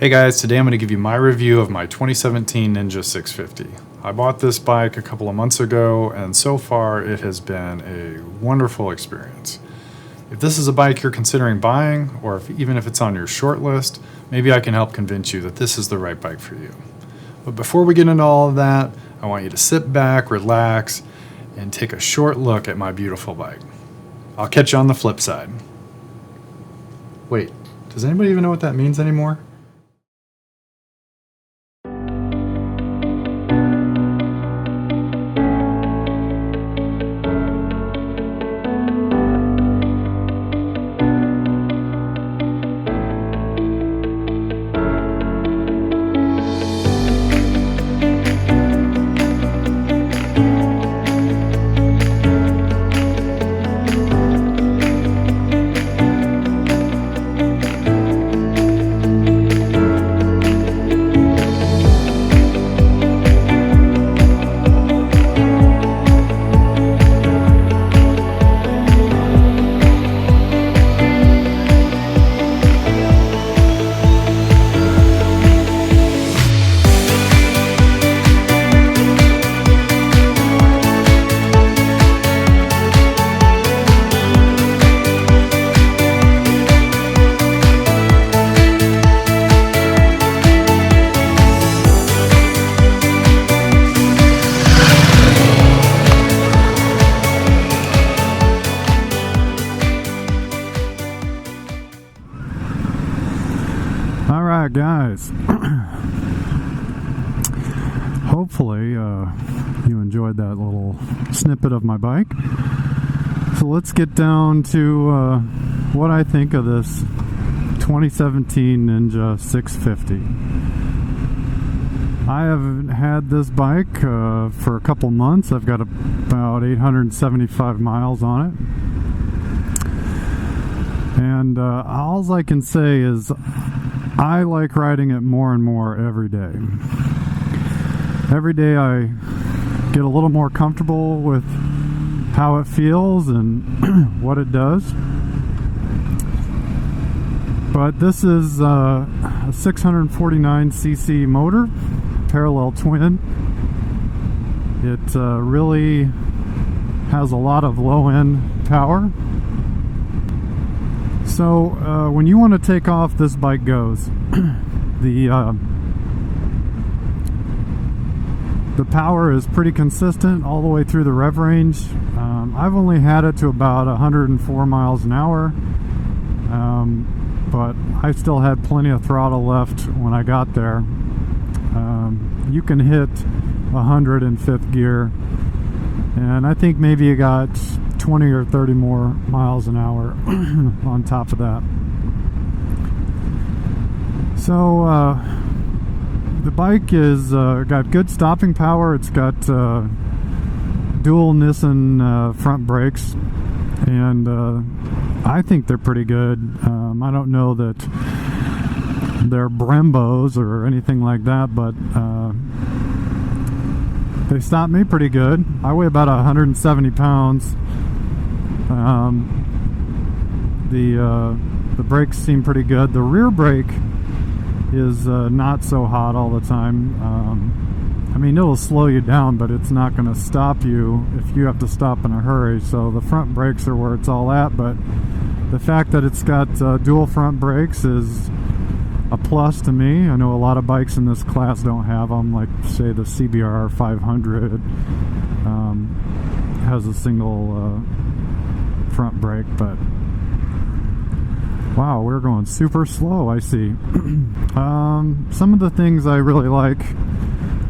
Hey guys, today I'm going to give you my review of my 2017 Ninja 650. I bought this bike a couple of months ago and so far it has been a wonderful experience. If this is a bike you're considering buying, or even if it's on your short list, maybe I can help convince you that this is the right bike for you. But before we get into all of that, I want you to sit back, relax, and take a short look at my beautiful bike. I'll catch you on the flip side. Wait, does anybody even know what that means anymore? Alright guys, hopefully you enjoyed that little snippet of my bike. So let's get down to what I think of this 2017 Ninja 650. I have had this bike for a couple months. I've got about 875 miles on it. And all I can say is I like riding it more and more every day. Every day I get a little more comfortable with how it feels and what it does. But this is a 649cc motor, parallel twin. It really has a lot of low-end power. So when you want to take off, this bike goes. The power is pretty consistent all the way through the rev range. I've only had it to about 104 miles an hour, but I still had plenty of throttle left when I got there. You can hit 100 in fifth gear, and I think maybe you got 20 or 30 more miles an hour on top of that. So the bike is got good stopping power. It's got dual Nissan front brakes, and I think they're pretty good. I don't know that they're Brembos or anything like that, but they stop me pretty good. I weigh about 170 pounds. The brakes seem pretty good. The rear brake is not so hot all the time. I mean, it'll slow you down, but it's not going to stop you if you have to stop in a hurry. So the front brakes are where it's all at, but the fact that it's got dual front brakes is a plus to me. I know a lot of bikes in this class don't have them, like say the CBR 500 has a single front brake, but wow, we're going super slow, I see. Some of the things I really like,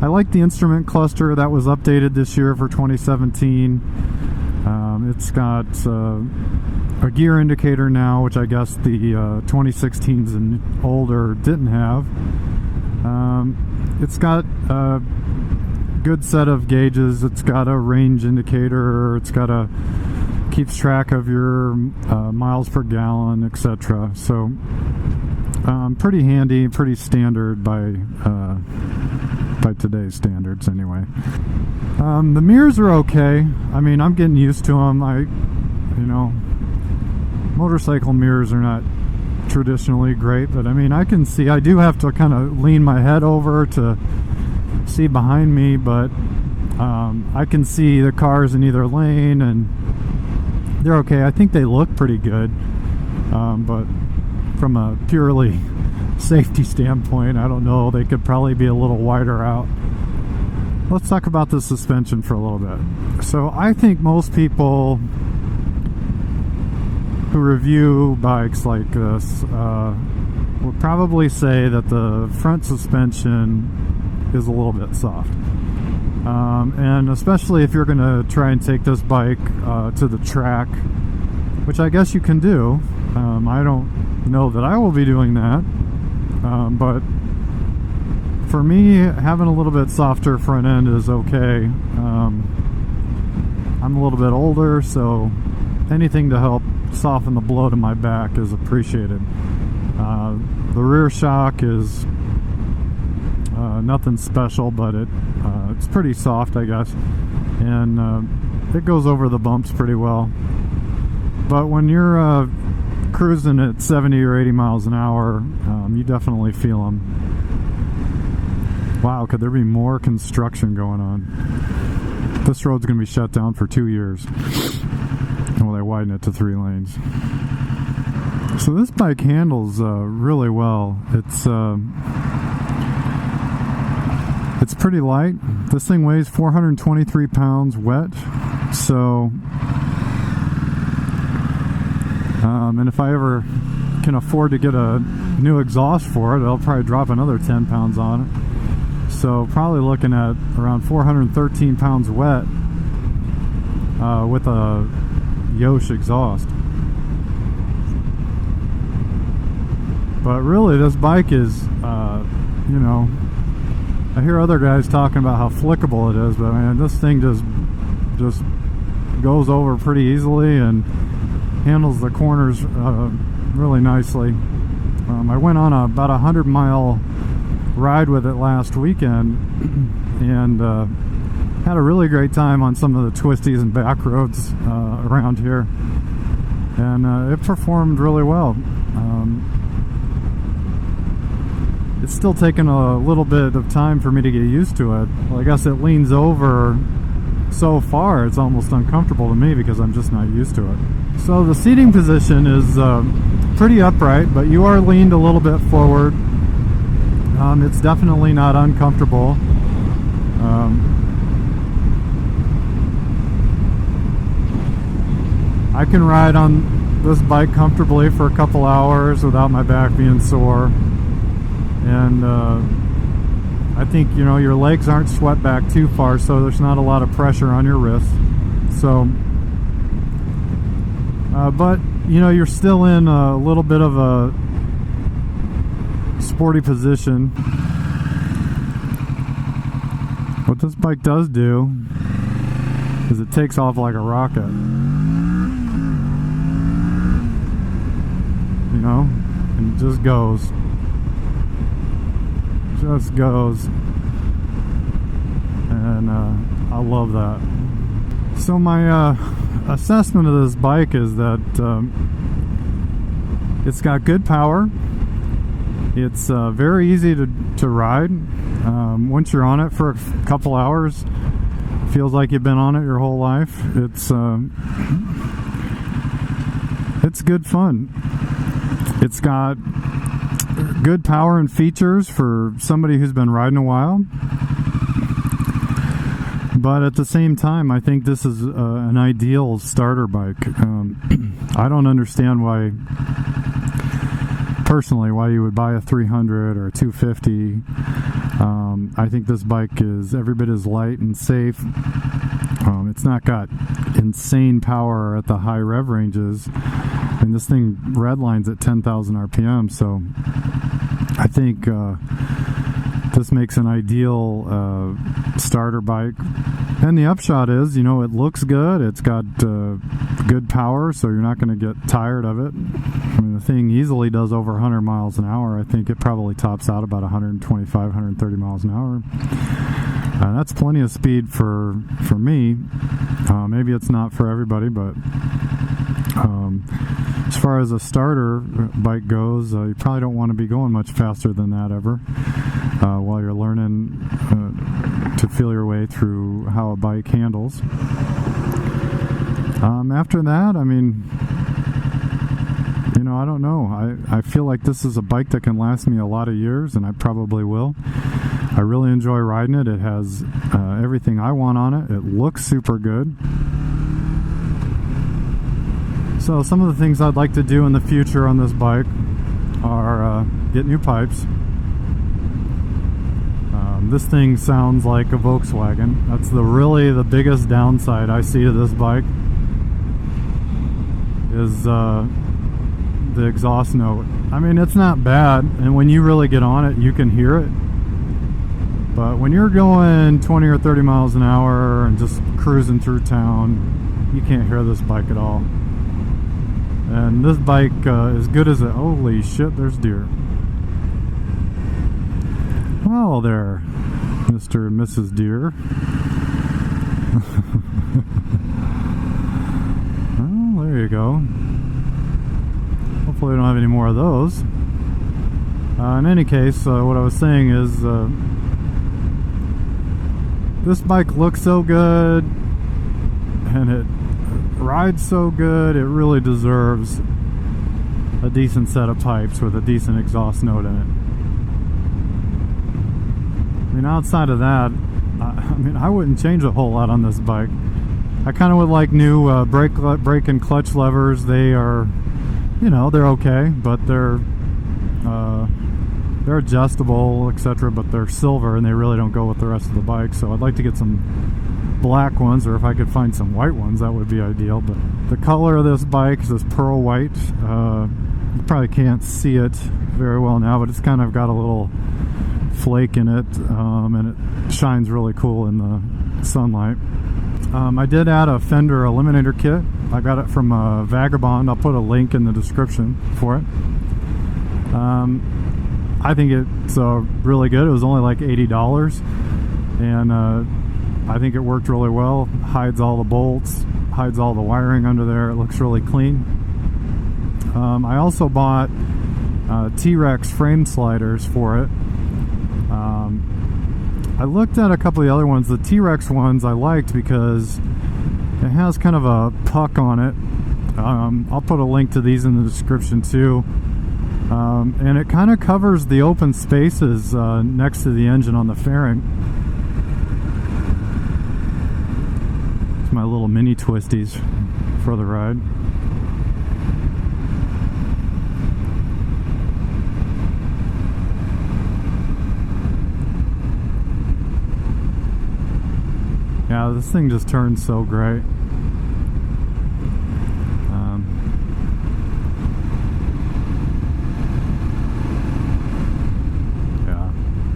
I like the instrument cluster that was updated this year for 2017. It's got a gear indicator now, which I guess the 2016s and older didn't have. It's got a good set of gauges. It's got a range indicator. It's got a keeps track of your miles per gallon, etc. So pretty handy, pretty standard by today's standards anyway. The mirrors are okay. I mean, I'm getting used to them. Motorcycle mirrors are not traditionally great, but I mean, I can see, I do have to kind of lean my head over to see behind me, but I can see the cars in either lane, and they're okay. I think they look pretty good, but from a purely safety standpoint, I don't know, they could probably be a little wider out. Let's talk about the suspension for a little bit. So I think most people who review bikes like this would probably say that the front suspension is a little bit soft. And especially if you're going to try and take this bike to the track, which I guess you can do. I don't know that I will be doing that, but for me, having a little bit softer front end is okay. I'm a little bit older, so anything to help soften the blow to my back is appreciated. The rear shock is nothing special, but it's pretty soft, I guess, and it goes over the bumps pretty well. But when you're cruising at 70 or 80 miles an hour, you definitely feel them. Wow, could there be more construction going on? This road's going to be shut down for 2 years. Well, they widen it to 3 lanes. So this bike handles really well. It's pretty light. This thing weighs 423 pounds wet. So, and if I ever can afford to get a new exhaust for it, I'll probably drop another 10 pounds on it. So probably looking at around 413 pounds wet with a Yosh exhaust. But really, this bike is, you know, I hear other guys talking about how flickable it is, but man, this thing just goes over pretty easily and handles the corners really nicely. I went on about 100-mile ride with it last weekend and had a really great time on some of the twisties and back roads around here, and it performed really well. It's still taking a little bit of time for me to get used to it. Well, I guess it leans over so far it's almost uncomfortable to me because I'm just not used to it. So the seating position is pretty upright, but you are leaned a little bit forward. It's definitely not uncomfortable. I can ride on this bike comfortably for a couple hours without my back being sore. And I think, you know, your legs aren't swept back too far, so there's not a lot of pressure on your wrists. So, but, you know, you're still in a little bit of a sporty position. What this bike does do is it takes off like a rocket. You know, and it just goes. Just goes. And I love that. So my assessment of this bike is that it's got good power. It's very easy to ride. Once you're on it for a couple hours, it feels like you've been on it your whole life. It's good fun. It's got good power and features for somebody who's been riding a while. But at the same time, I think this is an ideal starter bike. I don't understand why, personally, why you would buy a 300 or a 250. I think this bike is every bit as light and safe. It's not got insane power at the high rev ranges. I mean, this thing redlines at 10,000 RPM, so I think this makes an ideal starter bike. And the upshot is, you know, it looks good. It's got good power, so you're not going to get tired of it. I mean, the thing easily does over 100 miles an hour. I think it probably tops out about 125, 130 miles an hour. That's plenty of speed for me. Maybe it's not for everybody, but As far as a starter bike goes, you probably don't want to be going much faster than that ever while you're learning to feel your way through how a bike handles. After that, I mean, you know, I don't know. I feel like this is a bike that can last me a lot of years, and I probably will. I really enjoy riding it. It has everything I want on it. It looks super good. So some of the things I'd like to do in the future on this bike are get new pipes. This thing sounds like a Volkswagen. That's really the biggest downside I see to this bike is the exhaust note. I mean, it's not bad, and when you really get on it, you can hear it. But when you're going 20 or 30 miles an hour and just cruising through town, you can't hear this bike at all. And this bike, as good as it... Holy shit, there's deer. Hello there, Mr. and Mrs. Deer. Well, there you go. Hopefully we don't have any more of those. In any case, what I was saying is... this bike looks so good, and it rides so good, it really deserves a decent set of pipes with a decent exhaust note in it. I mean, outside of that, I wouldn't change a whole lot on this bike. I kind of would like new brake and clutch levers. They are, you know, they're okay, but they're adjustable, etc., but they're silver and they really don't go with the rest of the bike. So I'd like to get some black ones, or if I could find some white ones, that would be ideal. But the color of this bike is this pearl white. You probably can't see it very well now, but it's kind of got a little flake in it, and it shines really cool in the sunlight. I did add a fender eliminator kit. I got it from Vagabond. I'll put a link in the description for it. I think it's really good. It was only like $80, and I think it worked really well. Hides all the bolts, hides all the wiring under there. It looks really clean. I also bought T-Rex frame sliders for it. I looked at a couple of the other ones. The T-Rex ones I liked because it has kind of a puck on it. I'll put a link to these in the description too. And it kind of covers the open spaces next to the engine on the fairing. It's my little mini twisties for the ride. Yeah, this thing just turns so great.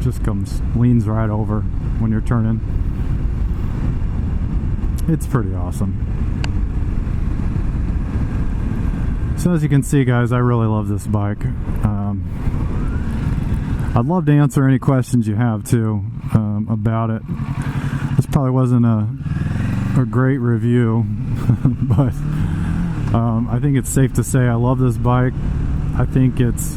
Just leans right over when you're turning. It's pretty awesome. So as you can see, guys, I really love this bike. I'd love to answer any questions you have too about it. This probably wasn't a great review, but I think it's safe to say I love this bike. I think it's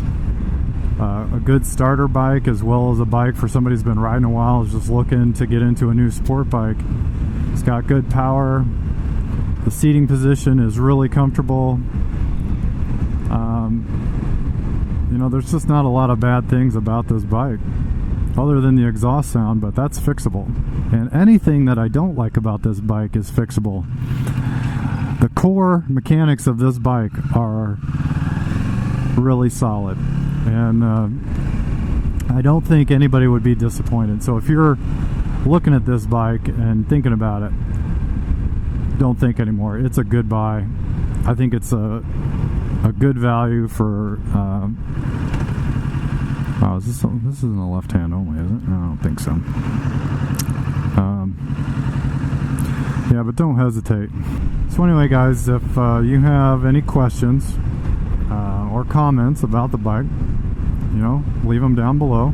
a good starter bike, as well as a bike for somebody who's been riding a while, is just looking to get into a new sport bike. It's got good power. The seating position is really comfortable. You know, there's just not a lot of bad things about this bike other than the exhaust sound, but that's fixable. And anything that I don't like about this bike is fixable. The core mechanics of this bike are really solid, and I don't think anybody would be disappointed. So if you're looking at this bike and thinking about it, don't think anymore. It's a good buy. I think it's a good value for oh, this isn't a left hand only, is it? No, I don't think so. Yeah, but don't hesitate. So anyway, guys, if you have any questions or comments about the bike, you know, leave them down below.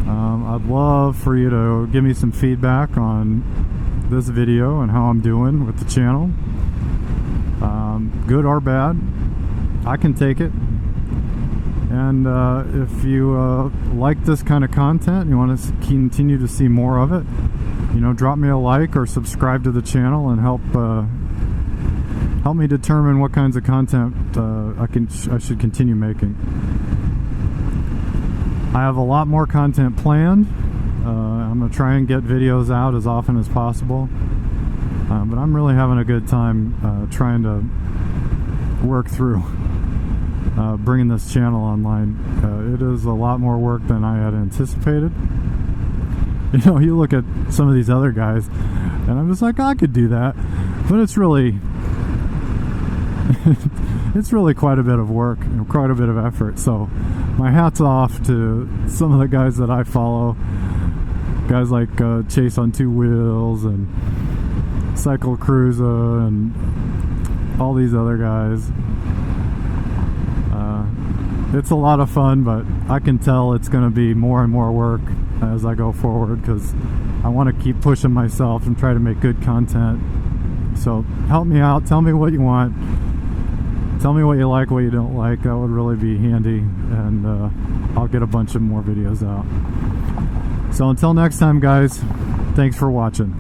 I'd love for you to give me some feedback on this video and how I'm doing with the channel, good or bad. I can take it. And if you like this kind of content and you want to continue to see more of it, you know, drop me a like or subscribe to the channel and help me determine what kinds of content I should continue making. I have a lot more content planned. I'm gonna try and get videos out as often as possible, but I'm really having a good time trying to work through bringing this channel online. It is a lot more work than I had anticipated. You know, you look at some of these other guys and I'm just like, I could do that, but it's really it's really quite a bit of work and quite a bit of effort. So my hat's off to some of the guys that I follow, guys like Chase on Two Wheels and Cycle Cruiser and all these other guys. It's a lot of fun, but I can tell it's going to be more and more work as I go forward, because I want to keep pushing myself and try to make good content. So help me out, tell me what you want, tell me what you like, what you don't like. That would really be handy, and I'll get a bunch of more videos out. So until next time, guys, thanks for watching.